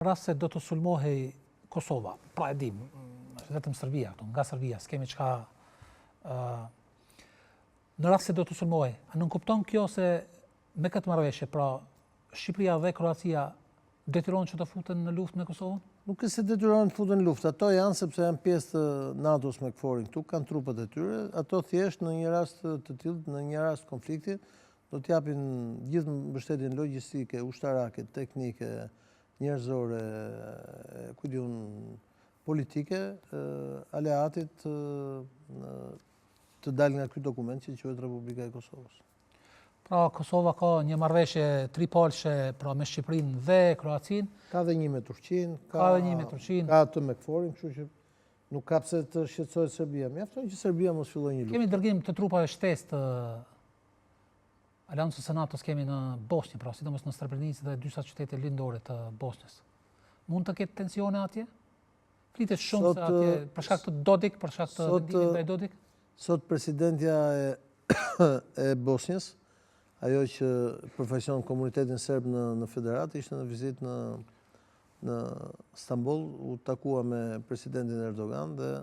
rast se do të sulmohej Kosova, pra e dim, vetëm Serbia këtu, nga Serbia, s'kemi çka në rast se do të sulmohej, a nënkupton kjo se me këtë marrëveshje, pra Shqipëria dhe Kroacia detyrohen që të futen në luftë me Kosovën? Nuk e se detyrohen të futen në luftë, ato janë sepse janë pjesë të NATO-s me KFOR-in këtu, kanë trupat e tyre, ato thjesht në një rast të tillë, në një rast konflikti, do t'japin gjithë mbështetjen logjistike, ushtarake, teknike, njerëzore, ku diun, politike, aleatit të dalë nga ky dokument që quhet Republika e Kosovës. Pra Kosova ka një marrëveshje tripalshe pra me Shqipërinë dhe Kroacinë. Ka dhe një me Turqinë, ka dhe një me Turqinë. Ka atë me KFOR-in, kështu që nuk ka pse të shqetësohet Serbia. Mjafton që Serbia mos fillojë një luftë. Kemi dërgim të trupave shtesë të Aleancës së NATO-s kemi në Bosnjë, pra sidomos në Srebrenicë dhe disa qytete lindore të Bosnjës. Mund të ketë tensione atje? Flitet shumë se atje për shkak të Dodik, për shkak të vendimit ndaj Dodik? Sot presidentja e Bosnjës, ajo që përfaqëson komunitetin serb në Federat, ishte në vizitë në Stamboll, u takua me presidentin Erdogan dhe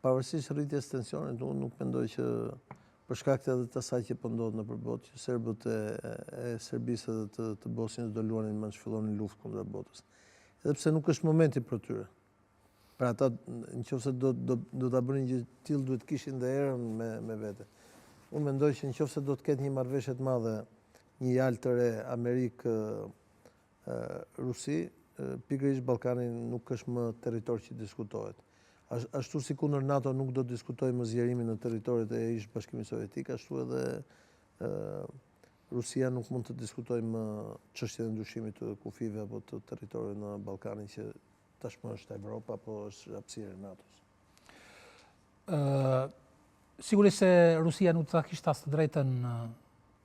pavarësisht rritjes tensionit, unë nuk mendoj që për shkak të edhe të asaj që po ndodh nëpër botë, që serbët e Serbisë dhe të Bosnjës do luanin më që fillonin luftë kundër botës. Edhe pse nuk është momenti për tyre. Pra ata nëse do ta bënin gjë të tillë duhet kishin dhe erën me vete. Unë mendoj që nëse do të ketë një marrëveshje të madhe, një jalë të re Amerikë Rusi, pikërisht Ballkani nuk është më territor që diskutohet. Ashtu si kundër NATO nuk do të diskutojë më zgjerimin në territoret e ish Bashkimit Sovjetik, ashtu edhe Rusia nuk mund të diskutojë më çështjen e ndryshimit të kufive apo të territorëve në Ballkanin që tashmë është Evropa apo është hapësira e NATO-s. Sigurisht se Rusia nuk ta kishte as të drejtën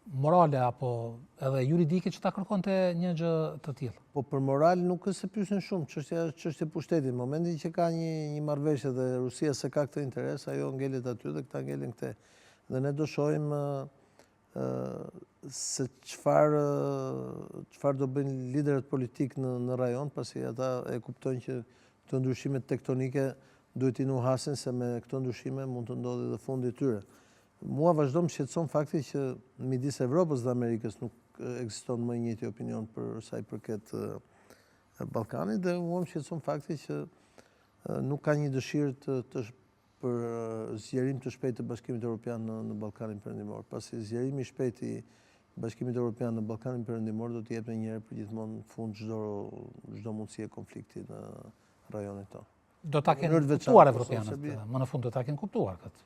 morale apo edhe juridike që ta kërkonte një gjë të tillë. Po për moral nuk është se pyesin shumë, çështja e pushtetit. Në momentin që ka një marrëveshje dhe Rusia se ka këtë interes, ajo ngelet aty dhe këta ngelin këte. Dhe ne do shohim se çfarë do bëjnë liderët politik në rajon, pasi ata e kuptojnë që këto ndryshime tektonike duhet i nuhasin se me këto ndryshime mund të ndodhi dhe fundi i tyre. Mua vazhdo më shqetëson fakti që midis Evropës dhe Amerikës nuk ekziston më njëjti opinion për sa i përket Ballkanit dhe mua më shqetëson fakti që nuk ka një dëshirë për zgjerim të shpejtë të Bashkimit Evropian në Ballkanin Perëndimor, pasi zgjerimi i shpejtë i Bashkimit Evropian në Ballkanin Perëndimor do të jepte një herë për gjithmonë fund çdo mundësie konflikti në rajonin tonë. Do ta kenë kuptuar evropianët, më në fund do ta kenë kuptuar këtë.